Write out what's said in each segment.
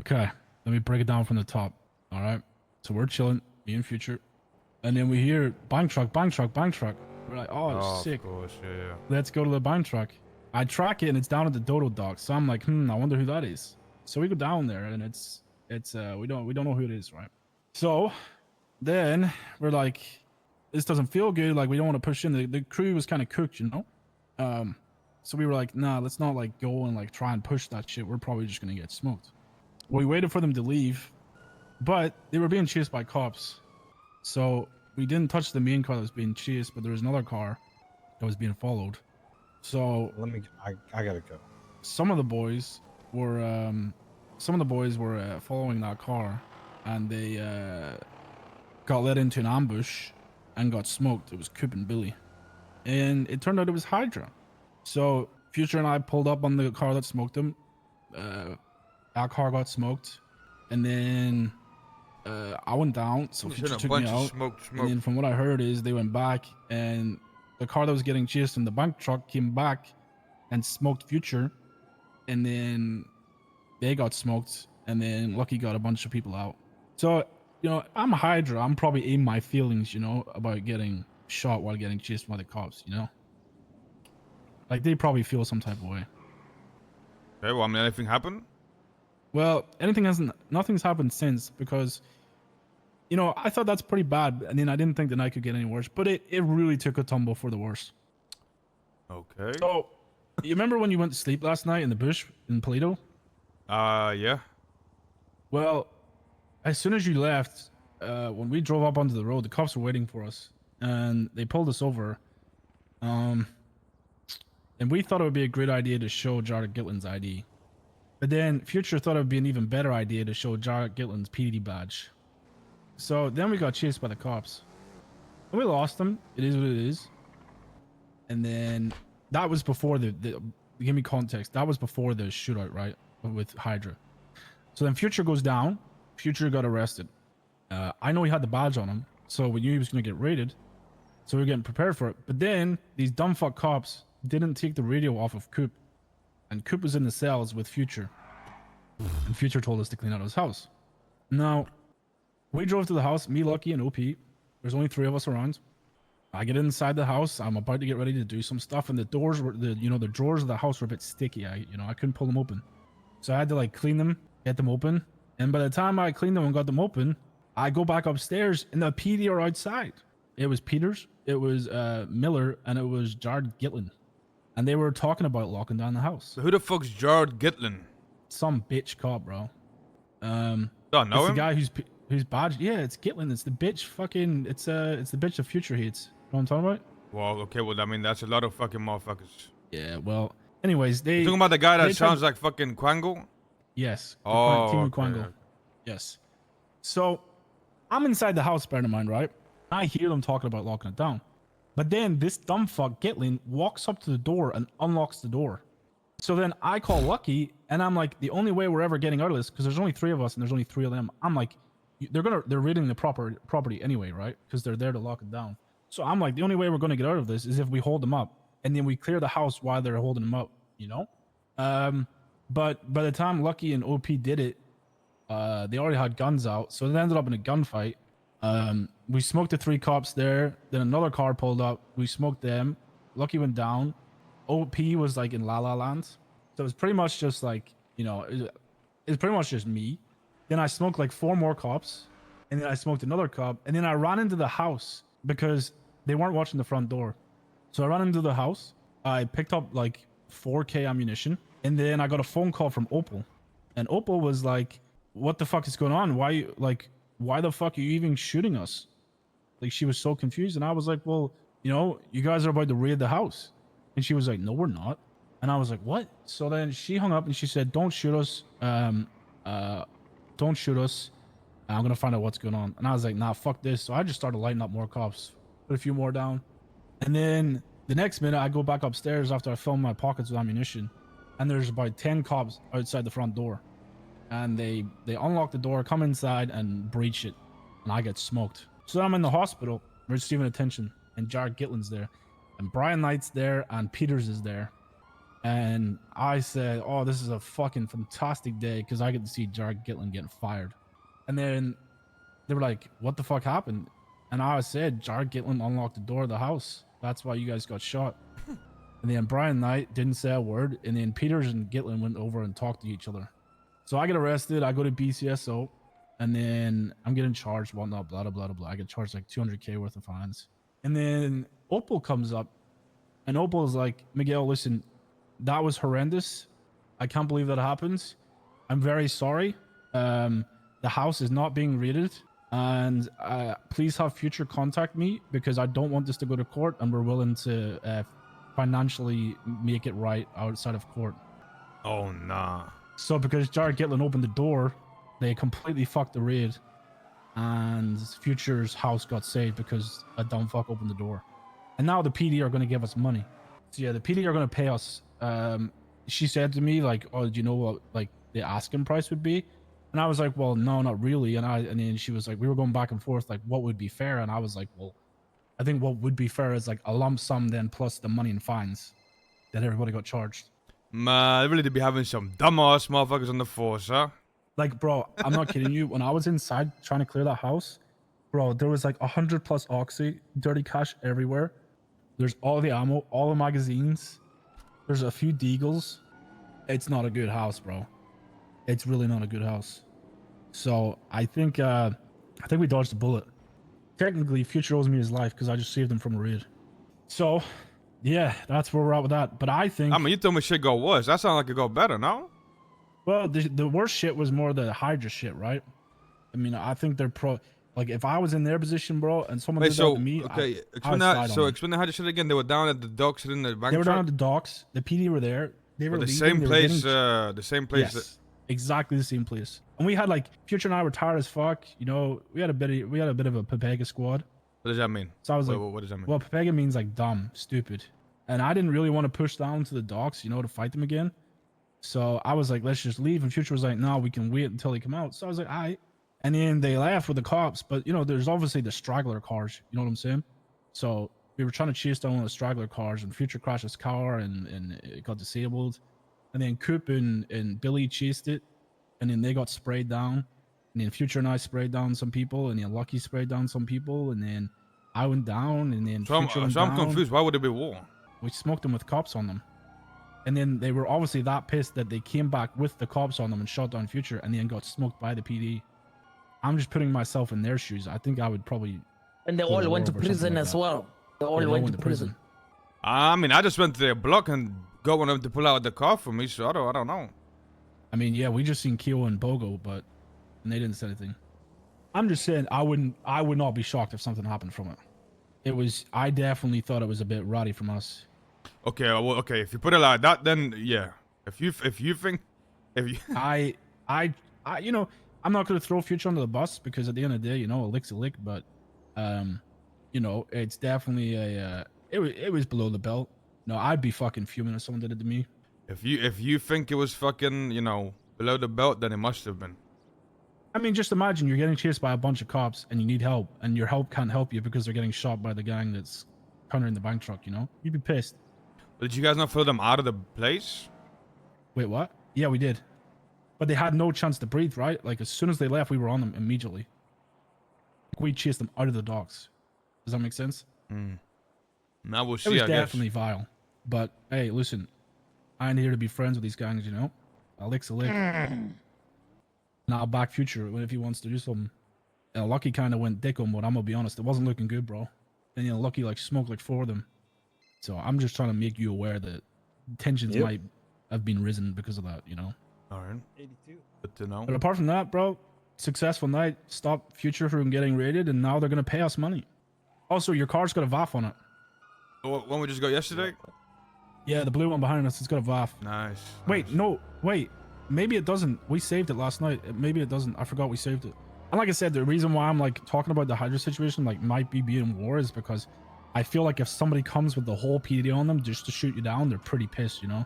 Okay, let me break it down from the top. All right, so we're chilling, me and Future, and then we hear bang truck, bang truck, bang truck. We're like, oh, sick. Of course, yeah. Let's go to the bang truck. I track it and it's down at the Dodo Dock. So I'm like, I wonder who that is. So we go down there and it's we don't know who it is, right? So then we're like, this doesn't feel good. Like we don't want to push in. The crew was kind of cooked, you know. So we were like, nah, let's not like go and like try and push that shit. We're probably just gonna get smoked. We waited for them to leave, but they were being chased by cops. So we didn't touch the main car that was being chased, but there was another car that was being followed. So I gotta go. some of the boys were following that car, and they got led into an ambush and got smoked. It was Coop and Billy, and it turned out it was Hydra. So Future and I pulled up on the car that smoked them. Our car got smoked, and then I went down. So Future took me out. And then from what I heard is they went back, and the car that was getting chased in the bank truck came back and smoked Future, and then they got smoked, and then Lucky got a bunch of people out. So, you know, I'm Hydra. I'm probably in my feelings, you know, about getting shot while getting chased by the cops, you know? Like, they probably feel some type of way. Okay, well, I mean, anything happened? Well, nothing's happened since, because, you know, I thought that's pretty bad, and then I didn't think the night could get any worse, but it really took a tumble for the worse. Okay. So, you remember when you went to sleep last night in the bush in Paleto? Yeah. Well, as soon as you left, when we drove up onto the road, the cops were waiting for us, and they pulled us over. And we thought it would be a great idea to show Jared Gitlin's ID. But then Future thought it would be an even better idea to show Jared Gitlin's PDD badge. So then we got chased by the cops. And we lost them. It is what it is. And then that was before give me context. That was before the shootout, right? With Hydra. So then Future goes down. Future got arrested. I know he had the badge on him, so we knew he was going to get raided. So we were getting prepared for it. But then these dumbfuck cops didn't take the radio off of Coop, and Coop was in the cells with Future. And Future told us to clean out his house. Now, we drove to the house, me, Lucky, and OP. There's only 3 of us around. I get inside the house. I'm about to get ready to do some stuff, and the doors were the drawers of the house were a bit sticky. I couldn't pull them open, so I had to like clean them, get them open. And by the time I cleaned them and got them open, I go back upstairs, and the PD are outside. It was Peters, it was Miller, and it was Jared Gitlin, and they were talking about locking down the house. So who the fuck's Jared Gitlin? Some bitch cop, bro. Don't know it's him. The guy who's badged. Yeah, it's Gitlin. It's the bitch. Fucking. It's the bitch of Future hates. You know what I'm talking about? Well, okay. Well, I mean, that's a lot of fucking motherfuckers. Yeah. Well. Anyways, You're talking about the guy that sounds like fucking Quangle? Yes. Oh. Team Okay. Quangle. Yes. So, I'm inside the house, bear in mind, right? I hear them talking about locking it down. But then this dumb fuck Gitlin walks up to the door and unlocks the door. So then I call Lucky, and I'm like, the only way we're ever getting out of this, because there's only 3 of us and there's only 3 of them. I'm like, they're raiding the property anyway, right? Because they're there to lock it down. So I'm like, the only way we're going to get out of this is if we hold them up, and then we clear the house while they're holding them up, you know? But by the time Lucky and OP did it, they already had guns out, so it ended up in a gunfight. We smoked the 3 cops there. Then another car pulled up. We smoked them. Lucky went down. OP was like in La La Land. So it was pretty much just like, it's pretty much just me. Then I smoked like 4 more cops. And then I smoked another cop. And then I ran into the house because they weren't watching the front door. So I ran into the house. I picked up like 4K ammunition. And then I got a phone call from Opal. And Opal was like, what the fuck is going on? Why the fuck are you even shooting us? Like, she was so confused. And I was like, well, you guys are about to raid the house. And she was like, no, we're not. And I was like, what? So then she hung up and she said, don't shoot us. Don't shoot us. I'm going to find out what's going on. And I was like, nah, fuck this. So I just started lighting up more cops. Put a few more down. And then the next minute, I go back upstairs after I fill my pockets with ammunition. And there's about 10 cops outside the front door. And they unlock the door, come inside, and breach it. And I get smoked. So then I'm in the hospital, receiving attention. And Jared Gitlin's there. And Brian Knight's there, and Peters is there. And I said, oh, this is a fucking fantastic day because I get to see Jared Gitlin getting fired. And then they were like, what the fuck happened? And I said, Jared Gitlin unlocked the door of the house. That's why you guys got shot. And then Brian Knight didn't say a word. And then Peters and Gitlin went over and talked to each other. So I get arrested. I go to BCSO. And then I'm getting charged, whatnot, blah, blah, blah, blah. I get charged like 200K worth of fines. And then Opal comes up. And Opal is like, Miguel, listen, that was horrendous. I can't believe that happened. I'm very sorry. The house is not being raided. And please have Future contact me because I don't want this to go to court. And we're willing to financially make it right outside of court. Oh, nah. So because Jared Gitlin opened the door, they completely fucked the raid. And Future's house got saved because a dumb fuck opened the door. And now the PD are going to give us money. So yeah, the PD are going to pay us. She said to me like, oh, do you know what like the asking price would be? And I was like, well, no, not really. And then she was like, we were going back and forth, like what would be fair? And I was like, well, I think what would be fair is like a lump sum then plus the money and fines that everybody got charged. Man, really to be having some dumbass motherfuckers on the force, huh? Like, bro, I'm not kidding you. When I was inside trying to clear that house, bro, there was like 100 plus oxy, dirty cash everywhere. There's all the ammo, all the magazines. There's a few deagles. It's not a good house, bro. It's really not a good house. So I think we dodged a bullet. Technically, Future owes me his life because I just saved him from a raid. So, yeah, that's where we're at with that. But I think... I mean, you told me shit got worse. That sounds like it got better, no? Well, the worst shit was more the Hydra shit, right? I mean, I think they're like, if I was in their position, bro, and someone did that to me, okay, explain the Hydra shit again. They were down at the docks in the bank. They were down at the docks. The PD were there. They were the leaving, same they were place. getting... The same place. Yes, exactly the same place. And we had like Future and I were tired as fuck. You know, we had a bit of a Pepega squad. What does that mean? So I was what does that mean? Well, Pepega means like dumb, stupid. And I didn't really want to push down to the docks, you know, to fight them again. So I was like, let's just leave. And Future was like, no, we can wait until they come out. So I was like, all right. And then they left with the cops. But, you know, there's obviously the straggler cars. You know what I'm saying? So we were trying to chase down one of the straggler cars. And Future crashed his car and it got disabled. And then Coop and Billy chased it. And then they got sprayed down. And then Future and I sprayed down some people. And then Lucky sprayed down some people. And then I went down. And then Future went down. I'm confused. Why would it be war? We smoked them with cops on them. And then they were obviously that pissed that they came back with the cops on them and shot down Future and then got smoked by the PD. I'm just putting myself in their shoes. I think I would probably... And they all went to prison as well. They all went to prison. I mean, I just went to their block and got one of them to pull out the car for me, so I don't know. I mean, yeah, we just seen Keo and Bogo, but and they didn't say anything. I'm just saying I would not be shocked if something happened from it. I definitely thought it was a bit ratty from us. Okay, well, okay. If you put it like that, then yeah. If you think, I you know, I'm not gonna throw Future under the bus because at the end of the day, you know, a lick's a lick. But, you know, it's definitely it was below the belt. No, I'd be fucking fuming if someone did it to me. If you think it was fucking, you know, below the belt, then it must have been. I mean, just imagine you're getting chased by a bunch of cops and you need help, and your help can't help you because they're getting shot by the gang that's countering the bank truck. You know, you'd be pissed. Did you guys not throw them out of the place? Wait, what? Yeah, we did. But they had no chance to breathe, right? Like, as soon as they left, we were on them immediately. We chased them out of the docks. Does that make sense? Now we'll see, it was I definitely guess. vile. But, hey, listen. I ain't here to be friends with these gangs, you know? A lick's a lick. And I'll back Future if he wants to do something. Lucky kind of went dick on, but I'm going to be honest. It wasn't looking good, bro. And, you know, Lucky, like, smoked, like, 4 of them. So I'm just trying to make you aware that tensions might have been risen because of that, you know? All right. 82. Good to know. But apart from that, bro, successful night. Stop Future from getting raided, and now they're going to pay us money. Also, your car's got a VAF on it. One we just got yesterday? Yeah, the blue one behind us, it's got a VAF. Nice. Wait, no, wait. Maybe it doesn't. We saved it last night. Maybe it doesn't. I forgot we saved it. And like I said, the reason why I'm like talking about the Hydra situation, like might be being war, is because I feel like if somebody comes with the whole PD on them just to shoot you down, they're pretty pissed, you know?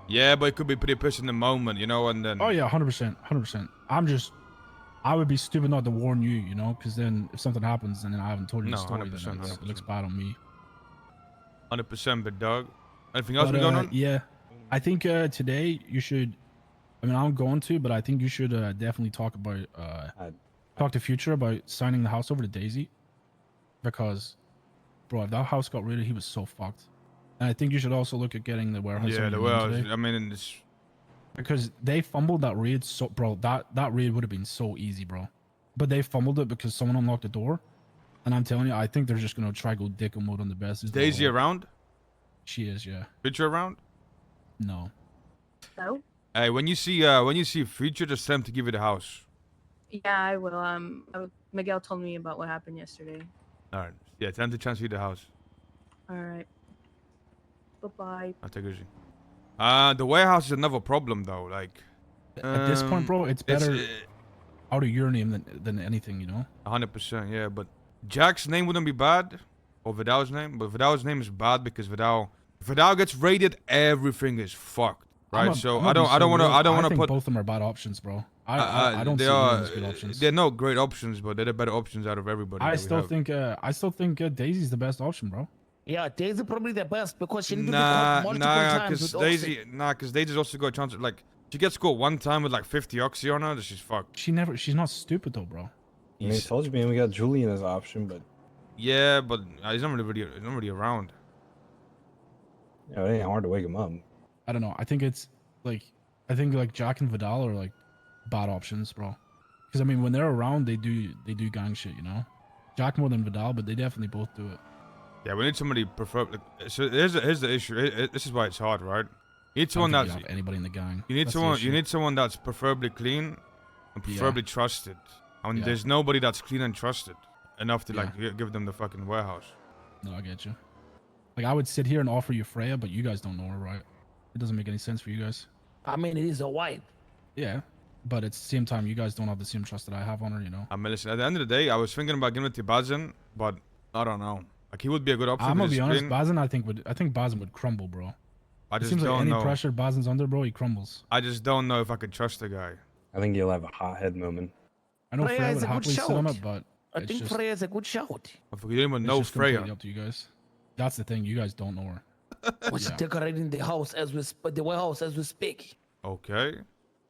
Yeah, but it could be pretty pissed in the moment, you know, and then... Oh, yeah, 100%, 100%. I would be stupid not to warn you, you know? Because then if something happens and then I haven't told you the story, 100%, then it looks bad on me. 100%, big dog. Anything else But, going on? yeah, I think today you should. I mean, I'm going to, but I think you should definitely talk about talk to Future about signing the house over to Daisy, because, bro, if that house got raided, he was so fucked. And I think you should also look at getting the warehouse. Yeah, on the your name warehouse. today, I mean, it's because they fumbled that raid. So, bro, that raid would have been so easy, bro. But they fumbled it because someone unlocked the door. And I'm telling you, I think they're just gonna try go dicko mode on the Besties. Daisy around. She is, yeah. Future around. No. So? Hey, when you see Future, just tell him to give you the house. Yeah, I will. Miguel told me about what happened yesterday. All right. Yeah, tell him to transfer you the house. All right. Bye-bye. I'll take it easy. The warehouse is another problem though. Like, At this point, bro, it's better out of your name than anything, you know? 100%, yeah. But Jack's name wouldn't be bad, or Vidal's name. But Vidal's name is bad because Vidal gets raided, everything is fucked, right? So I don't want to put both of them are bad options, bro. I don't see them as good options. They're no great options, but they're the better options out of everybody. I still think Daisy's the best option, bro. Yeah, Daisy probably the best because she needs to be caught multiple times with because Daisy's also got a chance. Like, she gets caught one time with like 50 oxy on her, she's fucked. She's not stupid though, bro. I mean, I told you, man, we got Julian as an option, but yeah, but he's not really around. yeah, it ain't hard to wake him up. I don't know. I think like Jack and Vidal are like bad options, bro. Because I mean, when they're around, they do gang shit, you know. Jack more than Vidal, but they definitely both do it. Yeah, we need somebody prefer. Like, so here's the issue. This is why it's hard, right? You need someone that's anybody in the gang. You need someone. You need someone that's preferably clean and preferably trusted. I mean, there's nobody that's clean and trusted enough to like give them the fucking warehouse. No, I get you. Like, I would sit here and offer you Freya, but you guys don't know her, right? It doesn't make any sense for you guys. I mean, it is a wife. Yeah, but at the same time, you guys don't have the same trust that I have on her, you know? I mean, listen, at the end of the day, I was thinking about giving it to Bazin, but I don't know. Like, he would be a good option. I'm gonna be honest, Bazin, I think Bazin would crumble, bro. I just seems don't like any know. pressure Bazin's under, bro, he crumbles. I just don't know if I could trust the guy. I think he'll have a hothead moment. I know Freya Freya is would a good happily sit on shout. it, but I think Freya is a good shout. I forget even it's know just completely Freya. up to you guys. That's the thing, you guys don't know her. She's decorating the house the warehouse as we speak. Okay.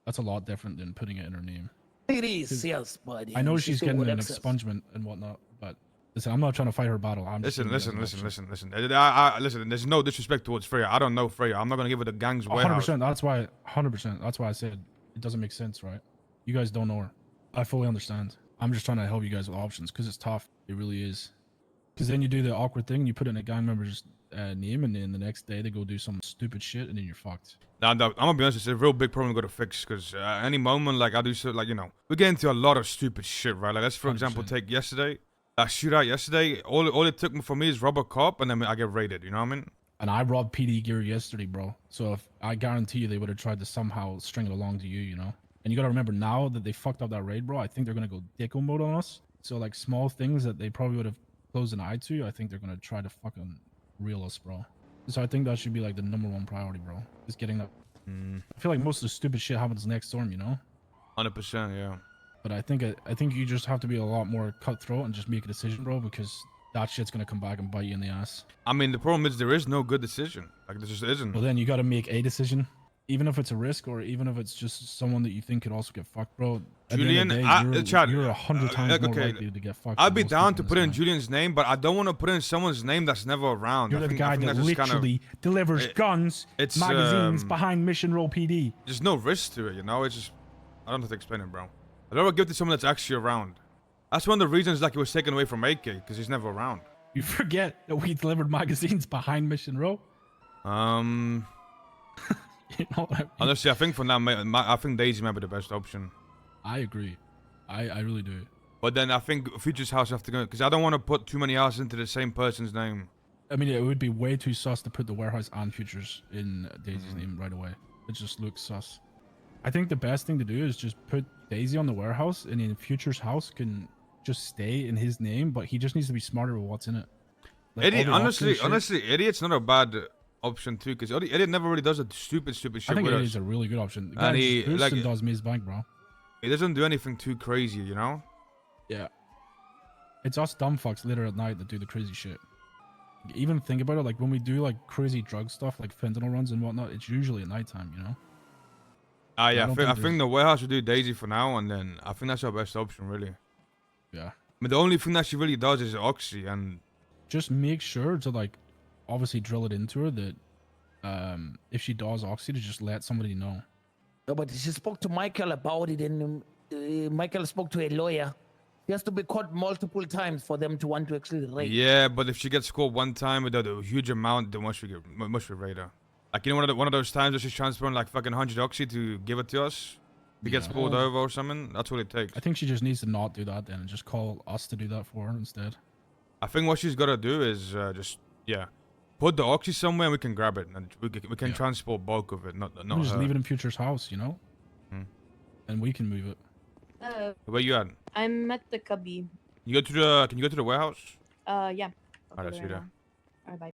That's a lot different than putting it in her name. It is, yes, buddy. I know she's still getting with an access. expungement and whatnot, but listen, I'm not trying to fight her battle. I'm just Listen. listen. Listen, there's no disrespect towards Freya. I don't know Freya. I'm not gonna give her the gang's warehouse. 100%. That's why. 100%. That's why I said it doesn't make sense, right? You guys don't know her. I fully understand. I'm just trying to help you guys with options because it's tough. It really is. Because then you do the awkward thing. You put in a gang member's name, and then the next day they go do some stupid shit, and then you're fucked. Nah, I'm gonna be honest. It's a real big problem we gotta fix. Because any moment, like I do, so like we get into a lot of stupid shit, right? Like let's for example 100%. take yesterday. That shootout yesterday. All it took for me is rob a cop, and then I get raided. You know what I mean? And I robbed PD gear yesterday, bro. So if I guarantee you they would have tried to somehow string it along to you, you know? And you gotta remember now that they fucked up that raid, bro, I think they're gonna go dicko mode on us. So like small things that they probably would have closed an eye to, I think they're gonna try to fucking reel us, bro. So I think that should be like the #1 priority, bro. Is getting that. I feel like most of the stupid shit happens next storm, you know? 100%, yeah. But I think you just have to be a lot more cutthroat and just make a decision, bro, because that shit's gonna come back and bite you in the ass. I mean, the problem is there is no good decision. Like there just isn't. Well, then you gotta make a decision, even if it's a risk or even if it's just someone that you think could also get fucked, bro. Julian, you're 100 times more likely to get fucked. I'd be down to put in Julian's name, but I don't want to put in someone's name that's never around. You're the guy that literally delivers guns, magazines behind Mission Roll PD. There's no risk to it, you know? It's just, I don't know how to explain it, bro. I'd rather give it to someone that's actually around. That's one of the reasons like it was taken away from AK, because he's never around. You forget that we delivered magazines behind Mission Row? You know what I mean? Honestly, I think for now, I think Daisy might be the best option. I agree. I really do. But then I think Future's house have to go, because I don't want to put too many houses into the same person's name. I mean, it would be way too sus to put the warehouse and Futures in Daisy's name right away. It just looks sus. I think the best thing to do is just put Daisy on the warehouse, and then Future's house can just stay in his name, but he just needs to be smarter with what's in it. Like, Idiot, honestly, Idiot's not a bad option too, because Idiot never really does a stupid shit. I think Idiot's a really good option. The guy And he just does Maze Bank, bro. He doesn't do anything too crazy, you know? Yeah. It's us dumb fucks later at night that do the crazy shit. Even think about it, like when we do like crazy drug stuff, like fentanyl runs and whatnot, it's usually at nighttime, you know. Yeah, don't I think think the warehouse will do Daisy for now, and then I think that's our best option, really. Yeah. I mean, the only thing that she really does is Oxy, and Just make sure to like, obviously drill it into her that, if she does Oxy, to just let somebody know. No, but she spoke to Michael about it, and Michael spoke to a lawyer. He has to be caught multiple times for them to want to actually raid. yeah, but if she gets caught one time with a huge amount, then must we raid her. Like, you know, one of those times where she's transferring like fucking 100 Oxy to give it to us. If he gets Yeah. pulled over or something, that's what it takes. I think she just needs to not do that then and just call us to do that for her instead. I think what she's got to do is put the Oxy somewhere and we can grab it, and we can Yeah. transport bulk of it, not We'll just her. leave it in Future's house, you know? Hmm. And we can move it. Where you at? I'm at the cubby. Can you go to the warehouse? Yeah. I'll Alright, go see you there. now. Alright, bye.